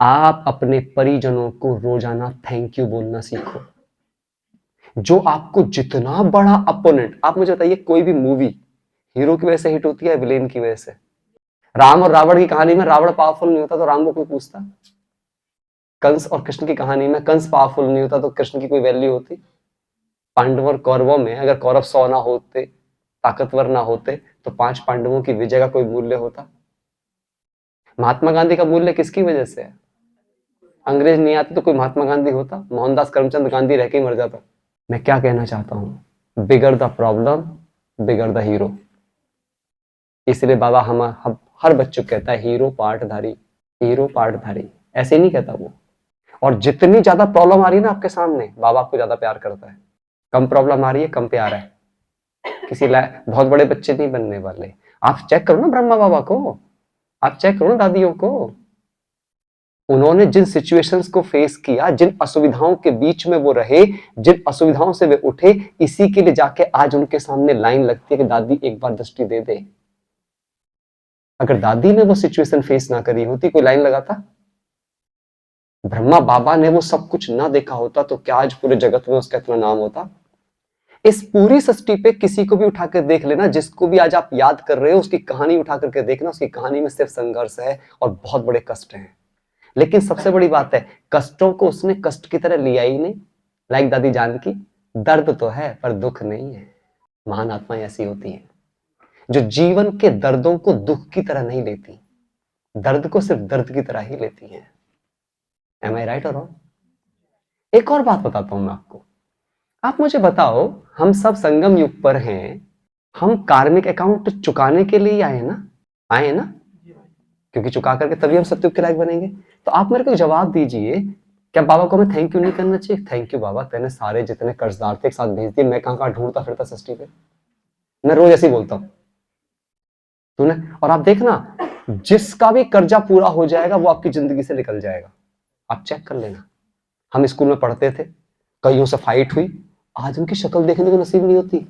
आप अपने परिजनों को रोजाना थैंक यू बोलना सीखो। जो आपको जितना बड़ा अपोनेंट, आप मुझे बताइए कोई भी मूवी हीरो की वजह से हिट होती है विलेन की वजह से? राम और रावण की कहानी में रावण पावरफुल नहीं होता तो राम को कोई पूछता? कंस और कृष्ण की कहानी में कंस पावरफुल नहीं होता तो कृष्ण की कोई वैल्यू होती? पांडव और कौरवों में अगर कौरव 100 ना होते, ताकतवर ना होते, तो 5 पांडवों की विजय का कोई मूल्य होता? महात्मा गांधी का मूल्य किसकी वजह से है? अंग्रेज नहीं आते तो कोई महात्मा गांधी होता? मोहनदास करमचंद गांधी रह के ही मर जाता। मैं क्या कहना चाहता हूं, bigger the problem bigger the hero. इसलिए बाबा हम हर बच्चों को कहता है हीरो पार्टधारी, हीरो पार्टधारी, ऐसे नहीं कहता वो। और जितनी ज्यादा प्रॉब्लम आ रही है ना आपके सामने, बाबा आपको ज्यादा प्यार करता है। कम प्रॉब्लम आ रही है, कम प्यार है। किसी बहुत बड़े बच्चे नहीं बनने वाले। आप चेक करो ना ब्रह्मा बाबा को, आप चेक करो ना दादियों को, उन्होंने जिन सिचुएशंस को फेस किया, जिन असुविधाओं के बीच में वो रहे, जिन असुविधाओं से वे उठे, इसी के लिए जाके आज उनके सामने लाइन लगती है कि दादी एक बार दृष्टि दे दे। अगर दादी ने वो सिचुएशन फेस ना करी होती, कोई लाइन लगाता? ब्रह्मा बाबा ने वो सब कुछ ना देखा होता तो क्या आज पूरे जगत में उसका इतना नाम होता? इस पूरी सृष्टि पे किसी को भी उठाकर देख लेना, जिसको भी आज आप याद कर रहे हो, उसकी कहानी उठा करके देखना, उसकी कहानी में सिर्फ संघर्ष है और बहुत बड़े कष्ट हैं। लेकिन सबसे बड़ी बात है, कष्टों को उसने कष्ट की तरह लिया ही नहीं। लाइक दादी जानकी, दर्द तो है पर दुख नहीं है। महान आत्माएं ऐसी होती हैं जो जीवन के दर्दों को दुख की तरह नहीं लेती, दर्द को सिर्फ दर्द की तरह ही लेती हैं। एम आई राइट और रॉन्ग? एक और बात बताता हूं मैं आपको। आप मुझे बताओ, हम सब संगम युग पर हैं, हम कार्मिक अकाउंट चुकाने के लिए आए ना? आए ना? क्योंकि चुका करके तभी हम सत्युग के लायक बनेंगे। तो आप मेरे को जवाब दीजिए, क्या बाबा को हमें थैंक यू नहीं करना चाहिए? थैंक यू बाबा, तेने सारे जितने कर्जदार थे एक साथ भेज दिए, मैं कहां ढूंढता फिरता सृष्टि पे। मैं रोज ऐसे ही बोलता हूं तूने। और आप देखना, जिसका भी कर्जा पूरा हो जाएगा वो आपकी जिंदगी से निकल जाएगा। आप चेक कर लेना। हम स्कूल में पढ़ते थे, कईयों से फाइट हुई, आज उनकी शक्ल देखने को नसीब नहीं होती।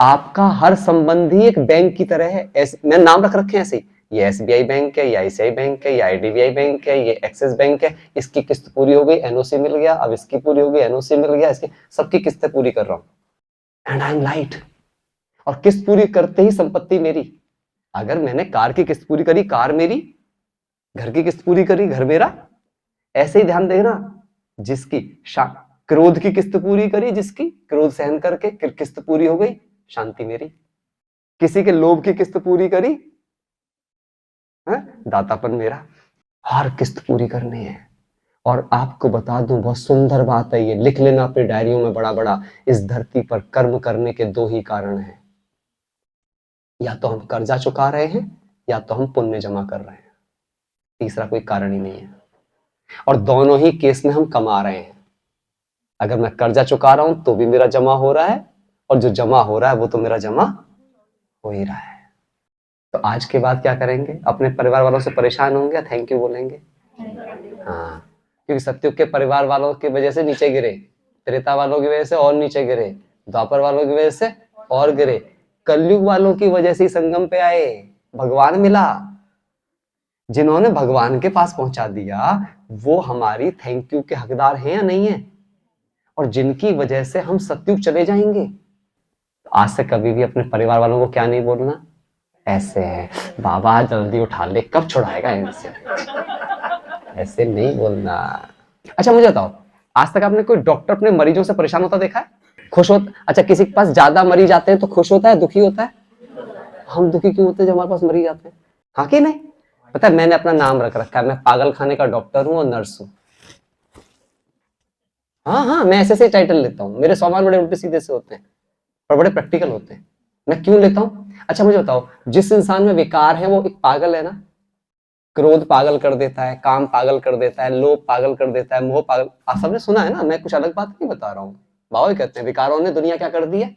आपका हर संबंधी एक बैंक की तरह है। मैंने नाम रख रखे हैं ऐसे, ये एसबीआई बैंक है, ये आईसीआई बैंक है, ये आईडीबीआई बैंक है, ये एक्सिस बैंक है। इसकी किस्त पूरी हो गई, एनओसी मिल गया, अब इसकी पूरी हो गई, एनओसी मिल गया, इसकी सबकी किस्तें पूरी कर रहा हूं एंड आई एम लाइट। और किस्त पूरी करते ही संपत्ति मेरी। अगर मैंने कार की किस्त पूरी करी, कार मेरी। घर की किस्त पूरी करी, घर मेरा। ऐसे ही ध्यान देना, जिसकी क्रोध की किस्त पूरी करी, जिसकी क्रोध सहन करके किस्त पूरी हो गई, शांति मेरी। किसी के लोभ की किस्त पूरी करी, दातापन मेरा। हर किस्त पूरी करनी है। और आपको बता दूं, बहुत सुंदर बात है ये, लिख लेना अपनी डायरियों में बड़ा बड़ा, इस धरती पर कर्म करने के 2 ही कारण हैं, या तो हम कर्जा चुका रहे हैं या तो हम पुण्य जमा कर रहे हैं। तीसरा कोई कारण ही नहीं है। और दोनों ही केस में हम कमा रहे हैं। अगर मैं कर्जा चुका रहा हूं तो भी मेरा जमा हो रहा है, और जो जमा हो रहा है वो तो मेरा जमा हो ही रहा है। तो आज के बाद क्या करेंगे? अपने परिवार वालों से परेशान होंगे या थैंक यू बोलेंगे? हाँ, क्योंकि सत्युग के परिवार वालों की वजह से नीचे गिरे, त्रेता वालों की वजह से और नीचे गिरे, द्वापर वालों की वजह से और गिरे, कलयुग वालों की वजह से संगम पे आए, भगवान मिला। जिन्होंने भगवान के पास पहुंचा दिया वो हमारी थैंक यू के हकदार हैं या नहीं है? और जिनकी वजह से हम सत्युग चले जाएंगे। तो आज से कभी भी अपने परिवार वालों को क्या नहीं बोलना, ऐसे है बाबा जल्दी उठा ले, कब छुड़ाएगा इनसे, ऐसे नहीं बोलना। अच्छा मुझे बताओ, आज तक आपने कोई डॉक्टर अपने मरीजों से परेशान होता देखा है? खुश होता? अच्छा, किसी के पास ज्यादा मरीज आते हैं तो खुश होता है, दुखी होता है? हम दुखी क्यों होते हैं जब हमारे पास मरीज आते हैं? हाँ कि नहीं? पता है, मैंने अपना नाम रख रखा है, मैं पागल खाने का डॉक्टर हूं और नर्स हूं। हाँ हाँ, मैं ऐसे से टाइटल लेता हूँ, मेरे सवाल बड़े उल्टे सीधे से होते हैं और बड़े प्रैक्टिकल होते हैं। मैं क्यों लेता हूँ? अच्छा मुझे बताओ, जिस इंसान में विकार है वो एक पागल है ना? क्रोध पागल कर देता है, काम पागल कर देता है, लोभ पागल कर देता है, मोह पागल। आप सबने सुना है ना, मैं कुछ अलग बात नहीं बता रहा हूँ। बाबा कहते हैं विकारों ने दुनिया क्या कर दी है?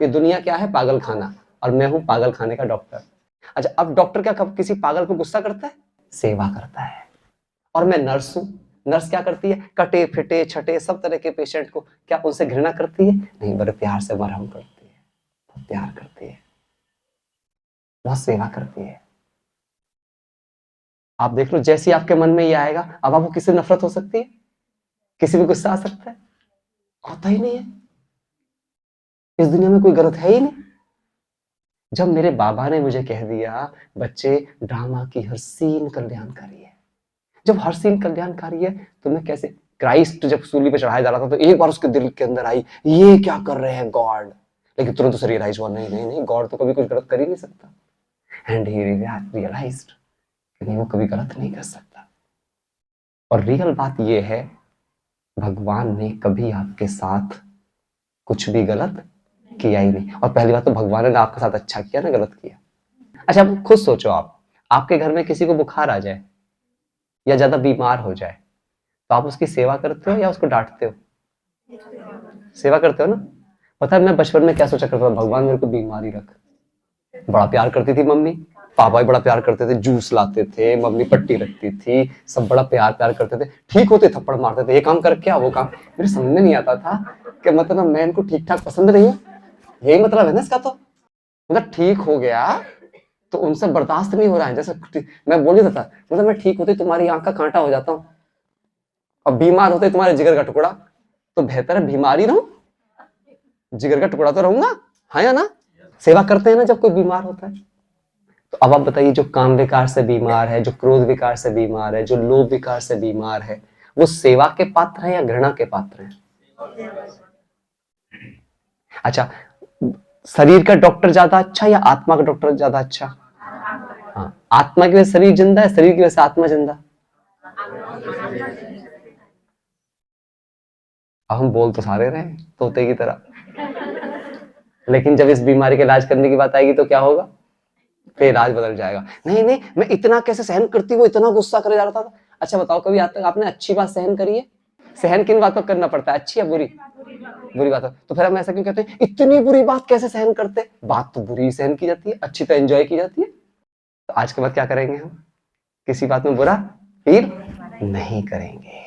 ये दुनिया क्या है? पागल खाना। और मैं हूं पागल खाने का डॉक्टर। अच्छा, अब डॉक्टर क्या कब किसी पागल को गुस्सा करता है? सेवा करता है। और मैं नर्स हूं। नर्स क्या करती है? कटे फिटे छटे सब तरह के पेशेंट को क्या उनसे घृणा करती है? नहीं, बड़े प्यार से मरहम करती है, बहुत प्यार करती है, बहुत सेवा करती है। आप देख लो, जैसे ही आपके मन में ये आएगा, अब आपको किसी से नफरत हो सकती है, किसी पे गुस्सा आ सकता है? आता ही नहीं है। इस दुनिया में कोई गलत है ही नहीं। जब मेरे बाबा ने मुझे कह दिया बच्चे ड्रामा की हर सीन कल्याणकारी है, जब हर सीन कल्याणकारी है तो मैं कैसे, क्राइस्ट जब सूली पे चढ़ाया जा रहा था तो एक बार उसके दिल के अंदर आई, ये क्या कर रहे हैं गॉड, लेकिन तुरंत उसे रियलाइज हुआ, नहीं नहीं नहीं, गॉड तो कभी कुछ गलत कर ही नहीं सकता। एंड ही रियलाइज्ड कि नहीं, वो कभी गलत नहीं कर सकता। और रियल बात ये है, भगवान ने कभी आपके साथ कुछ भी गलत किया ही नहीं। और पहली बात तो भगवान ने आपके साथ अच्छा किया ना गलत किया। अच्छा आप खुद सोचो, आप आपके घर में किसी को बुखार आ जाए या ज्यादा बीमार हो जाए तो आप उसकी सेवा करते हो या उसको डांटते हो? सेवा करते हो ना। पता है मैं बचपन में क्या सोचा करता था, भगवान मेरे को बीमारी रख। बड़ा प्यार करती थी मम्मी, पापा भी बड़ा प्यार करते थे, जूस लाते थे, मम्मी पट्टी रखती थी, सब बड़ा प्यार प्यार करते थे, ठीक होते थप्पड़ मारते थे, ये काम कर क्या वो काम। मेरे समझ में नहीं आता था कि मतलब मैं इनको ठीक ठाक पसंद नहीं हूँ, यही मतलब है ना इसका। तो मतलब ठीक हो गया तो उनसे बर्दाश्त नहीं हो रहा है, जैसे मैं बोल नहीं था, मतलब मैं ठीक होते तुम्हारी आंख का कांटा हो जाता हूँ, और बीमार होते तुम्हारे जिगर का टुकड़ा, तो बेहतर है बीमारी रहूं, जिगर का टुकड़ा तो रहूंगा, हाँ या ना। सेवा करते हैं ना जब कोई बीमार होता है। तो अब आप बताइए, जो काम विकार से बीमार है, जो क्रोध विकार से बीमार है, जो लोभ विकार से बीमार है, वो सेवा के पात्र है या घृणा के पात्र है? अच्छा, शरीर का डॉक्टर ज्यादा अच्छा या आत्मा का डॉक्टर ज्यादा अच्छा? हाँ, आत्मा की वजह से शरीर जिंदा है, शरीर की वजह से आत्मा जिंदा। अब हम बोल तो सारे रहे हैं तोते की तरह, लेकिन जब इस बीमारी का इलाज करने की बात आएगी तो क्या होगा? फिर इलाज बदल जाएगा। नहीं नहीं, मैं इतना कैसे सहन करती हूँ, इतना गुस्सा करे जा रहा था। अच्छा बताओ, कभी आज तक आपने अच्छी बात सहन करी है? सहन किन बात पर करना पड़ता है, अच्छी या बुरी? बुरी बात है। तो फिर हम ऐसा क्यों कहते हैं, इतनी बुरी बात कैसे सहन करते? बात तो बुरी सहन की जाती है, अच्छी तो एंजॉय की जाती है। तो आज के बाद क्या करेंगे हम? किसी बात में बुरा फील नहीं करेंगे।